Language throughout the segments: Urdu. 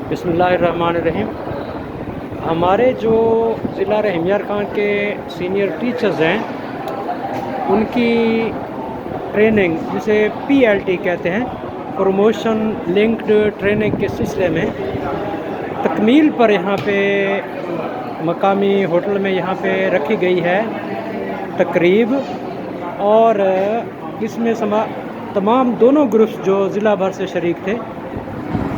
بسم اللہ الرحمن الرحیم۔ ہمارے جو ضلع رحیم یار خان کے سینئر ٹیچرز ہیں ان کی ٹریننگ جسے PLT کہتے ہیں، پروموشن لنکڈ ٹریننگ کے سلسلے میں تکمیل پر یہاں پہ مقامی ہوٹل میں یہاں پہ رکھی گئی ہے تقریب، اور اس میں تمام دونوں گروپس جو ضلع بھر سے شریک تھے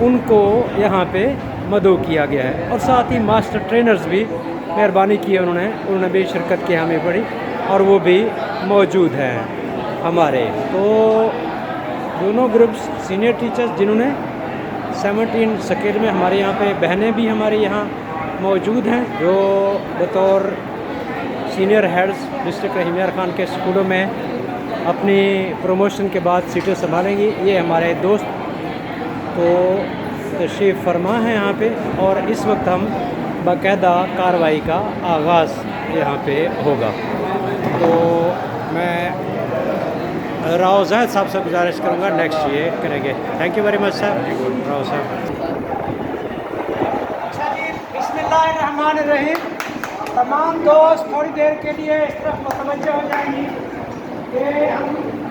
ان کو یہاں پہ مدعو کیا گیا ہے، اور ساتھ ہی ماسٹر ٹرینرز بھی مہربانی کی ہے، انہوں نے بھی شرکت کی ہمیں پڑی اور وہ بھی موجود ہیں ہمارے۔ تو دونوں گروپس سینئر ٹیچرز جنہوں نے 17 اسکیل میں ہمارے یہاں پہ بہنیں بھی ہمارے یہاں موجود ہیں جو بطور سینئر ہیڈز ڈسٹرکٹ رحیم یار خان کے اسکولوں میں اپنی پروموشن کے بعد سیٹیں سنبھالیں گی۔ یہ ہمارے دوست تو تشریف فرما ہے یہاں پہ، اور اس وقت ہم باقاعدہ کارروائی کا آغاز یہاں پہ ہوگا۔ تو میں راؤ زاہد صاحب سے گزارش کروں گا نیکسٹ یہ کریں گے۔ تھینک یو ویری مچ سر راؤ صاحب۔ اچھا جی، بسم اللہ الرحمن الرحیم۔ تمام دوست تھوڑی دیر کے لیے اس طرف متوجہ ہو جائیں گی کہ ہم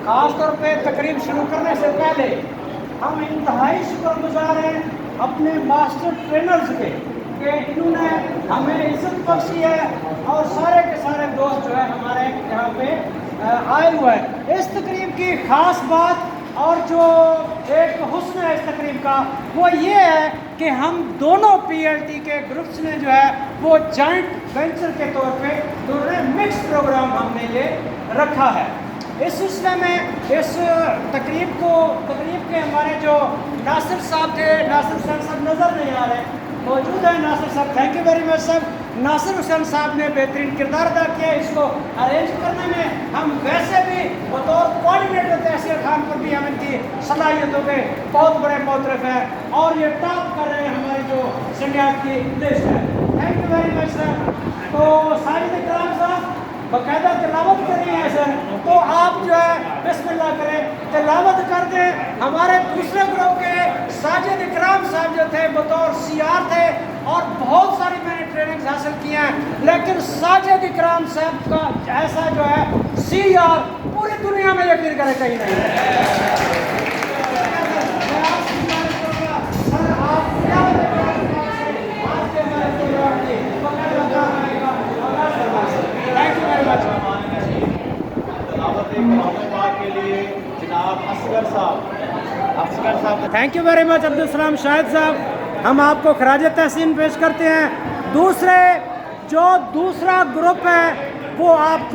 خاص طور پہ تقریب شروع کرنے سے پہلے ہم انتہائی شکر گزار ہیں اپنے ماسٹر ٹرینرز کے کہ انہوں نے ہمیں عزت بخشی ہے، اور سارے کے سارے دوست جو ہے ہمارے یہاں پہ آئے ہوئے ہیں۔ اس تقریب کی خاص بات اور جو ایک حسن ہے اس تقریب کا وہ یہ ہے کہ ہم دونوں PLT کے گروپس نے جو ہے وہ جوائنٹ وینچر کے طور پہ دونوں نے مکس پروگرام ہم نے یہ رکھا ہے۔ اس سلسلے میں اس تقریب کے ہمارے جو ناصر صاحب تھے، ناصر حسین صاحب نظر نہیں آ رہے، موجود ہیں ناصر صاحب، تھینک یو ویری مچ سر۔ ناصر حسین صاحب نے بہترین کردار ادا کیا اس کو ارینج کرنے میں۔ ہم ویسے بھی بطور کوآرڈینیٹر تحصیل خان پر بھی ہم ان کی صلاحیتوں کے بہت بڑے معترف ہیں، اور یہ ٹاپ کر رہے ہیں ہماری جو سنڈیات کی لسٹ ہے۔ تھینک یو ویری مچ سر۔ تو ساجد اکرام صاحب باقاعدہ تلاوت کرنی ہے سر، تو آپ جو ہے بسم اللہ کریں، تلاوت کر دیں۔ ہمارے دوسرے گروپ کے ساجد اکرام صاحب جو تھے بطور CR تھے، اور بہت ساری میں نے ٹریننگز حاصل کی ہیں، لیکن ساجد اکرام صاحب کا ایسا جو ہے CR پوری دنیا میں یقین کرے کہیں نہیں ہے۔ Thank you very much Abdussalam Shahid Sahab, ہم آپ کو خراج تحسین پیش کرتے ہیں۔ دوسرا گروپ ہے وہ آپ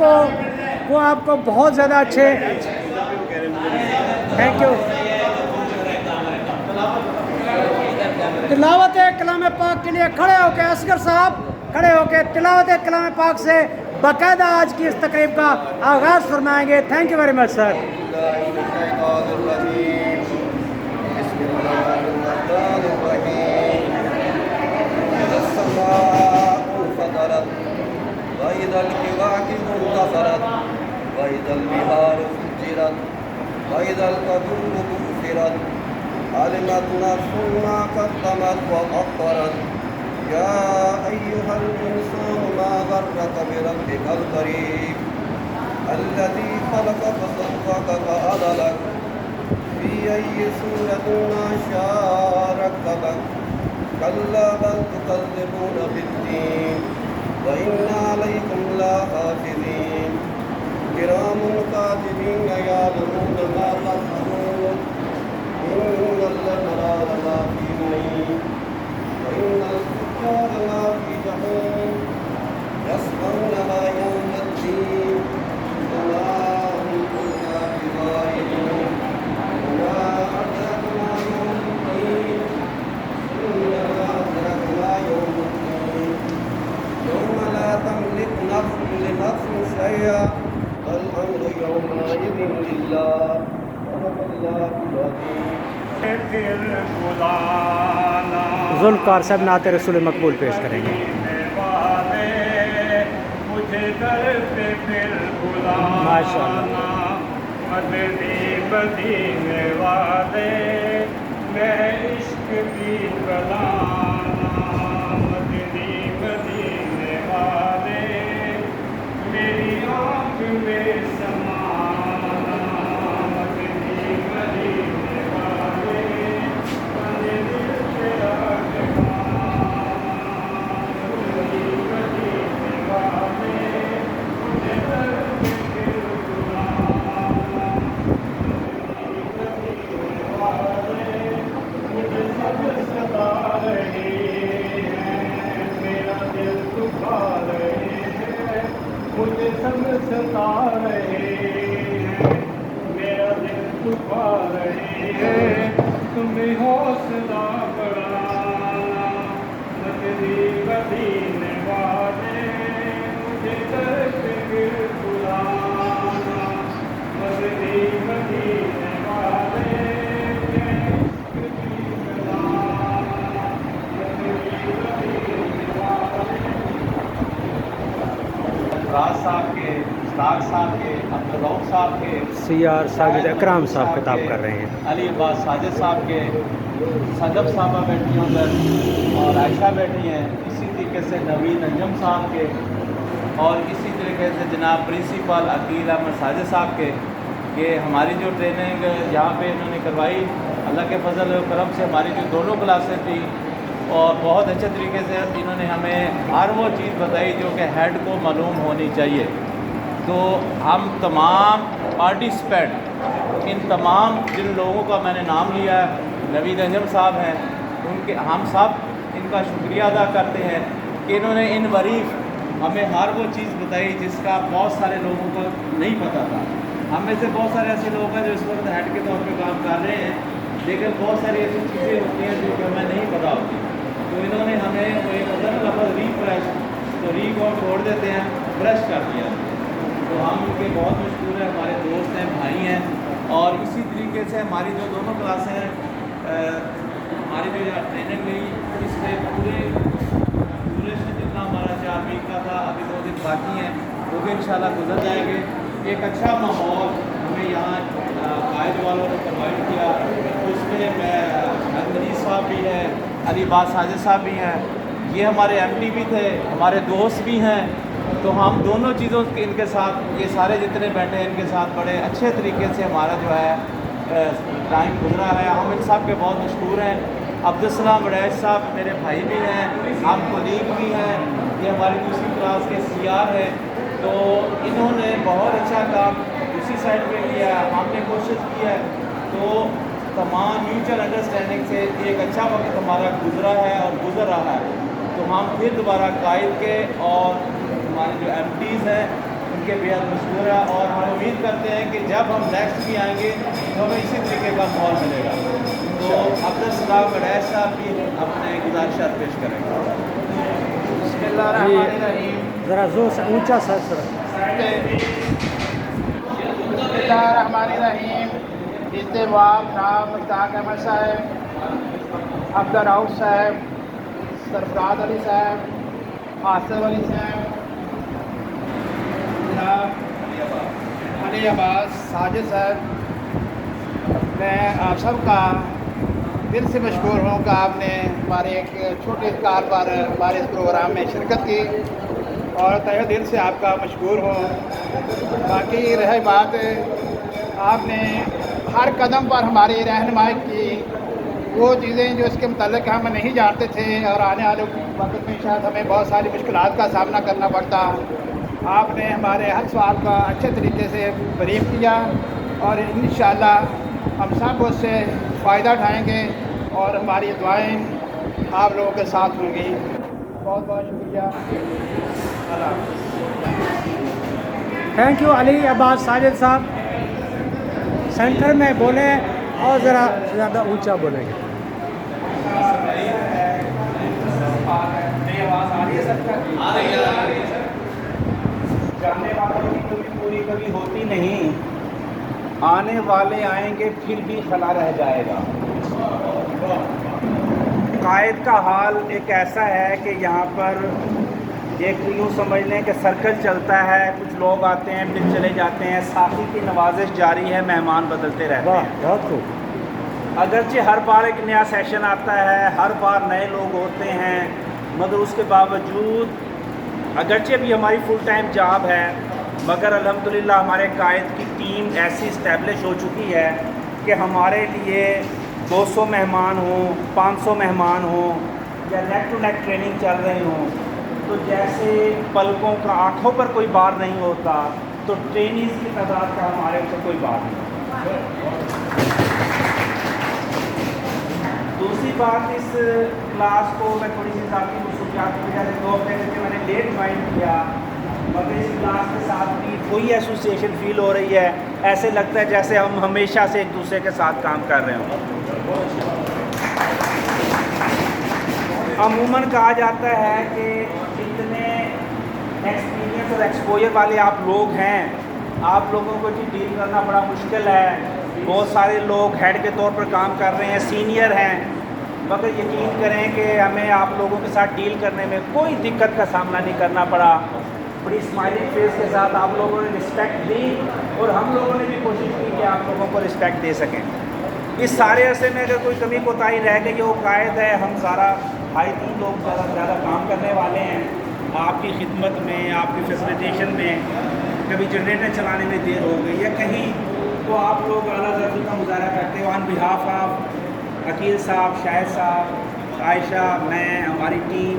کو بہت زیادہ اچھے، تھینک یو۔ تلاوت کلام پاک کے لیے کھڑے ہو کے اصغر صاحب کھڑے ہو کے تلاوت کلام پاک سے باقاعدہ آج کی اس تقریب کا آغاز فرمائیں گے۔ تھینک یو ویری مچ سر۔ وإذا الكواكب انتثرت وإذا البحار فجرت وإذا القبور بعثرت علمت نفس ما قدمت وأخرت يا أيها الإنسان ما غرك بربك الكريم الذي خلقك فسوّاك فعدلك في أي صورة ما شاء ركبك كلا بل تكذبون بالدين وإن عليكم لحافظين كرام كاتبين يعلمون ما تفعلون إن الأبرار لفي نعيم وإن الفجار لفي جحيم يصلونها يوم الدين وما هم عنها بغائبين وما أدراك ما يوم الدين إنما أدراك ما يوم الدين يوم لا تملك نفس لنفس شيئا والأمر يومئذ لله صدق الله العظيم۔ ذوالفقار صاحب نعت رسول مقبول پیش کریں گے۔ ماشاء اللہ۔ مدینے والے میں عشق کی بلا بتا رہے ہیں، میرا دل دکھا رہے ہیں، تمہیں حوصلہ بڑھانا، مدنی مدینے والے مجھے در پہ بلانا، مدنی مدینے والے راز صاحب کے، مشتاق صاحب کے، عبدالرؤف صاحب کے، سی آر ساجد اکرام صاحب خطاب کر رہے ہیں. علی عباس ساجد صاحب کے، صدف صاحبہ بیٹھی ہیں ادھر اور عائشہ بیٹھی ہیں، اسی طریقے سے نوید انجم صاحب کے، اور اسی طریقے سے جناب پرنسپل عقیل احمد ساجد صاحب کے. کہ ہماری جو ٹریننگ یہاں پہ انہوں نے کروائی، اللہ کے فضل و کرم سے ہماری جو دونوں کلاسیں تھیں، اور بہت اچھے طریقے سے انہوں نے ہمیں ہر وہ چیز بتائی جو کہ ہیڈ کو معلوم ہونی چاہیے. تو ہم تمام پارٹیسپینٹ، ان تمام جن لوگوں کا میں نے نام لیا ہے، نوید انجم صاحب ہیں، ان کے ہم سب ان کا شکریہ ادا کرتے ہیں کہ انہوں نے ان وریف ہمیں ہر وہ چیز بتائی جس کا بہت سارے لوگوں کو نہیں پتہ تھا. ہم میں سے بہت سارے ایسے لوگ ہیں جو اس وقت ہیڈ کے طور پہ کام کر رہے ہیں، لیکن بہت ساری ایسی چیزیں ہوتی ہیں جو کہ ہمیں نہیں پتہ ہوتی. تو انہوں نے ہمیں وہ ایک ہوتا ہے نا لفظ ریفریش، تو ری کو چھوڑ دیتے ہیں، فریش کر دیا. تو ہم ان کے بہت مشکور ہیں، ہمارے دوست ہیں، بھائی ہیں. اور اسی طریقے سے ہماری جو دونوں کلاسیں ہیں، ہماری جو ٹریننگ گئی اس میں پورے سے جتنا ہمارا 4 ویک کا تھا، ابھی 2 دن باقی ہیں، وہ بھی انشاءاللہ گزر جائیں گے. ایک اچھا ماحول ہمیں یہاں قائد والوں نے پرووائڈ کیا. اس میں مریض صاحب بھی ہیں، علی عباس ساجد صاحب بھی ہیں، یہ ہمارے ایم ٹی بھی تھے، ہمارے دوست بھی ہیں. تو ہم دونوں چیزوں کے ان کے ساتھ، یہ سارے جتنے بیٹھے ہیں ان کے ساتھ بڑے اچھے طریقے سے ہمارا جو ہے ٹائم گزرا ہے. ہم ان سب کے بہت مشکور ہیں. عبدالسلام وڑیچ صاحب میرے بھائی بھی ہیں، ہم کولیگ بھی ہیں، یہ ہماری دوسری کلاس کے سی آر ہیں. تو انہوں نے بہت اچھا کام اسی سائڈ پہ کیا ہے، ہم نے کوشش کی ہے. تو تمام میوچل انڈرسٹینڈنگ سے ایک اچھا وقت ہمارا گزرا ہے اور گزر رہا ہے. تو ہم پھر دوبارہ قائد کے اور ہمارے جو ایم ٹیز ہیں ان کے بے حد مشکور ہے. اور ہم امید کرتے ہیں کہ جب ہم نیکسٹ بھی آئیں گے تو ہمیں اسی طریقے کا ماحول ملے گا. تو عبدالسلام وڑیچ صاحب بھی اپنے گزارشات پیش کریں گے. بسم اللہ الرحمن الرحیم. ذرا زور سے اونچا سر. بسم اللہ الرحمن الرحیم. استواب نام مشتاق احمد صاحب، عبدالرؤف صاحب، سرفراز علی صاحب، آصف علی صاحب، جناب علی عباس ساجد صاحب. میں آپ سب کا دل سے مشکور ہوں کہ آپ نے ہمارے ایک چھوٹے کال پر ہمارے اس پروگرام میں شرکت کی، اور تہہ دل سے آپ کا مشکور ہوں. باقی رہی بات، آپ نے ہر قدم پر ہماری رہنمائی کی. وہ چیزیں جو اس کے متعلق ہم نہیں جانتے تھے اور آنے والے وقت میں شاید ہمیں بہت ساری مشکلات کا سامنا کرنا پڑتا، آپ نے ہمارے ہر سوال کا اچھے طریقے سے بریف کیا، اور انشاءاللہ ہم سب اس سے فائدہ اٹھائیں گے اور ہماری دعائیں آپ لوگوں کے ساتھ ہوں گی. بہت بہت شکریہ. اللہ حافظ. تھینک یو علی عباس ساجد صاحب. سینٹر میں بولیں اور ذرا زیادہ اونچا بولیں گے. جانے والوں کی کبھی پوری کبھی ہوتی نہیں، آنے والے آئیں گے پھر بھی خلا رہ جائے گا. قائد کا حال ایک ایسا ہے کہ یہاں پر ایک یوں سمجھ لیں کہ سرکل چلتا ہے، کچھ لوگ آتے ہیں پھر چلے جاتے ہیں، ساقی کی نوازش جاری ہے، مہمان بدلتے رہتے واہ، ہیں. بہت خوب. اگرچہ ہر بار ایک نیا سیشن آتا ہے، ہر بار نئے لوگ ہوتے ہیں، مگر اس کے باوجود اگرچہ بھی ہماری فل ٹائم جاب ہے، مگر الحمدللہ ہمارے قائد کی ٹیم ایسی اسٹیبلش ہو چکی ہے کہ ہمارے لیے 200 مہمان ہوں، 500 مہمان ہوں، یا نیک ٹو نیک ٹریننگ چل رہے ہوں، تو جیسے پلکوں کا آنکھوں پر کوئی بار نہیں ہوتا، تو ٹرینیز کی تعداد کا ہمارے اوپر کوئی بار نہیں ہوتا. دوسری بات، اس کلاس کو میں تھوڑی سی ذاتی خصوصیات کی وجہ سے 2 ہفتے سے میں نے لیٹ جوائن کیا، مگر اس کلاس کے ساتھ بھی وہی ایسوسیشن فیل ہو رہی ہے، ایسے لگتا ہے جیسے ہم ہمیشہ سے ایک دوسرے کے ساتھ کام کر رہے ہوں۔ عموماً کہا جاتا ہے کہ جتنے ایکسپیرینس اور ایکسپوجر والے آپ لوگ ہیں، آپ لوگوں کو جی ڈیل کرنا بڑا مشکل ہے، بہت سارے لوگ ہیڈ کے طور پر کام کر رہے ہیں، سینئر ہیں، مگر یقین کریں کہ ہمیں آپ لوگوں کے ساتھ ڈیل کرنے میں کوئی دقت کا سامنا نہیں کرنا پڑا۔ بڑی اسمائلنگ فیس کے ساتھ آپ لوگوں نے رسپیکٹ دی اور ہم لوگوں نے بھی کوشش کی کہ آپ لوگوں کو رسپیکٹ دے سکیں۔ اس سارے عرصے میں اگر کوئی کمی کوتاہی رہ گئی، وہ قائد ہے، ہم سارا بھائی 3 لوگ زیادہ کام کرنے والے ہیں آپ کی خدمت میں، آپ کی فیسلیٹیشن میں۔ کبھی جنریٹر چلانے میں دیر ہو گئی یا کہیں، تو آپ لوگ اعلیٰ ضرورت کا مظاہرہ کرتے ہو۔ آن بہاف آف عقیل صاحب، شاہد صاحب، عائشہ، میں، ہماری ٹیم،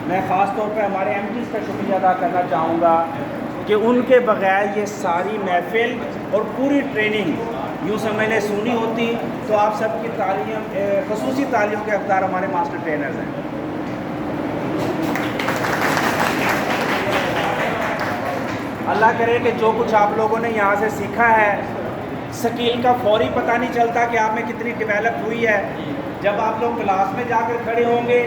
میں خاص طور پہ ہمارے MPs کا شکریہ ادا کرنا چاہوں گا کہ ان کے بغیر یہ ساری محفل اور پوری ٹریننگ یوں سمجھ لیں سنی ہوتی تو آپ سب کی تعلیم، خصوصی تعلیم کے حقدار ہمارے ماسٹر ٹرینرز ہیں۔ اللہ کرے کہ جو کچھ آپ لوگوں نے یہاں سے سیکھا ہے، سکیل کا فوری پتہ نہیں چلتا کہ آپ میں کتنی ڈیولپ ہوئی ہے۔ جب آپ لوگ کلاس میں جا کر کھڑے ہوں گے،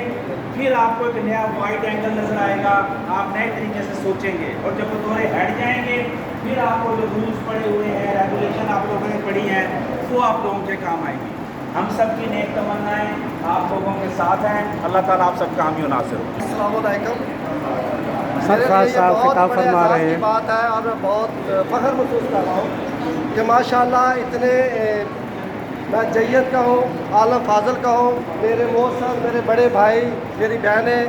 پھر آپ کو ایک نیا وائڈ اینگل نظر آئے گا، آپ نئے طریقے سے سوچیں گے، اور جب وہ دورے ہٹ جائیں گے، پھر آپ کو جو رولز پڑے ہوئے ہیں، ریگولیشن آپ لوگوں نے پڑھی ہیں، وہ آپ لوگوں کے کام آئیں گی۔ ہم سب کی نیک تمنائیں آپ لوگوں کے ساتھ ہیں۔ اللہ تعالیٰ آپ سب کامیاب ناصر ہو۔ السلام علیکم۔ سرفراز صاحب خطاب فرما رہے ہیں۔ بات ہے اور میں بہت فخر محسوس کر رہا ہوں کہ ماشاءاللہ اتنے، میں جید کا ہوں، عالم فاضل کا ہوں، میرے موثر، میرے بڑے بھائی، میری بہنیں،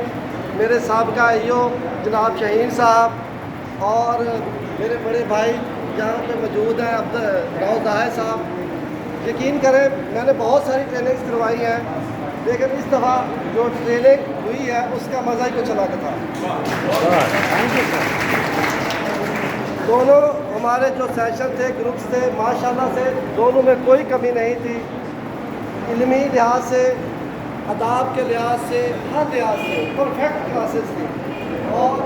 میرے سابقہ ایو جناب شہین صاحب، اور میرے بڑے بھائی یہاں پہ موجود ہیں، عبدالراؤ ظاہر صاحب۔ یقین کریں میں نے بہت ساری ٹریننگز کروائی ہیں، لیکن اس دفعہ جو ٹریننگ ہوئی ہے اس کا مزہ ہی کچھ الگ تھا۔ دونوں ہمارے جو سیشن تھے، گروپس تھے، ماشاءاللہ سے دونوں میں کوئی کمی نہیں تھی، علمی لحاظ سے، آداب کے لحاظ سے، ہر لحاظ سے پرفیکٹ کلاسز تھی، اور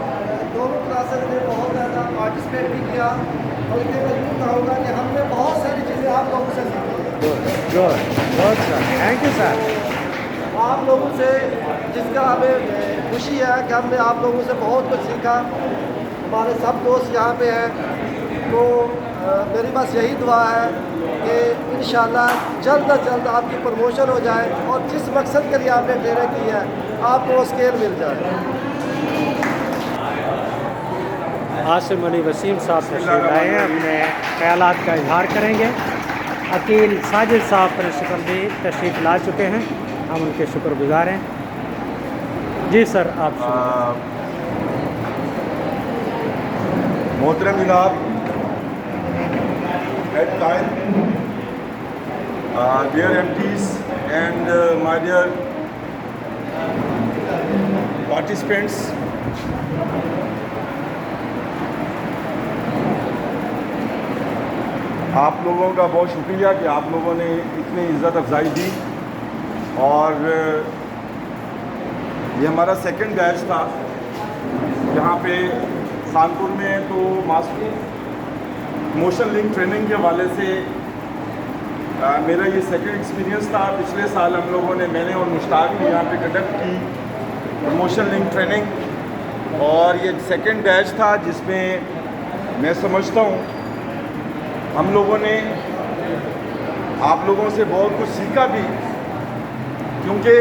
دونوں کلاسز نے بہت زیادہ پارٹیسپیٹ بھی کیا، بلکہ میں یوں کہوں گا کہ ہم نے بہت ساری چیزیں آپ لوگوں سے سیکھی۔ Thank you sir. آپ لوگوں سے جس کا ہمیں خوشی ہے کہ ہم نے آپ لوگوں سے بہت کچھ سیکھا۔ ہمارے سب دوست یہاں پہ ہیں، تو میری بس یہی دعا ہے کہ انشاءاللہ جلد از جلد آپ کی پروموشن ہو جائے، اور جس مقصد کے لیے آپ نے ٹریننگ کی ہے آپ کو وہ اسکیل مل جائے۔ عاصم علی وسیم صاحب تشریف لائے ہیں، اپنے خیالات کا اظہار کریں گے۔ عقیل ساجد صاحب پرنسپل بھی تشریف لا چکے ہیں، ہم ان کے شکر گزار ہیں۔ جی سر، آپ محترم جناب head Quaid, dear MPs and my dear participants, آپ لوگوں کا بہت شکریہ کہ آپ لوگوں نے اتنی عزت افزائی دی، اور یہ ہمارا سیکنڈ بیچ تھا یہاں پہ خانپور میں۔ تو ماسٹر موشن لنک ٹریننگ کے حوالے سے میرا یہ سیکنڈ ایکسپیرینس تھا۔ پچھلے سال ہم لوگوں نے، میں نے اور مشتاق نے یہاں پہ کنڈکٹ کی موشن لنک ٹریننگ، اور یہ سیکنڈ بیچ تھا جس میں میں سمجھتا ہوں ہم لوگوں نے آپ لوگوں سے بہت کچھ سیکھا بھی، کیونکہ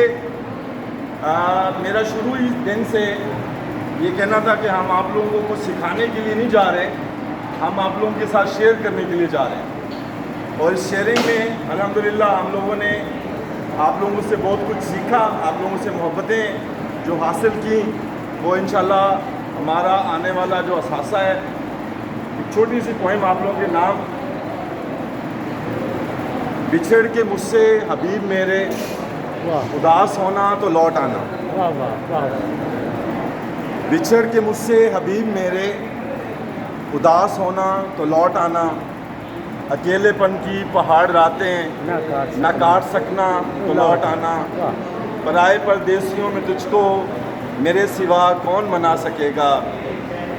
میرا شروع ہی دن سے یہ کہنا تھا کہ ہم آپ لوگوں کو سکھانے کے لیے نہیں جا رہے، ہم آپ لوگوں کے ساتھ شیئر کرنے کے لیے جا رہے ہیں۔ اور اس شیئرنگ میں الحمدللہ ہم لوگوں نے آپ لوگوں سے بہت کچھ سیکھا، آپ لوگوں سے محبتیں جو حاصل کی، وہ انشاءاللہ ہمارا آنے والا جو اثاثہ ہے۔ ایک چھوٹی سی پوئم آپ لوگوں کے نام: بچھڑ کے مجھ سے حبیب میرے، اداس ہونا تو لوٹ آنا۔ بچھڑ کے مجھ سے حبیب میرے، اداس ہونا تو لوٹ آنا، اکیلے پن کی پہاڑ راتیں نہ کاٹ سکنا تو لوٹ آنا، پرائے پردیسیوں میں تجھ کو میرے سوا کون منا سکے گا،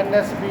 NSB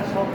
SOP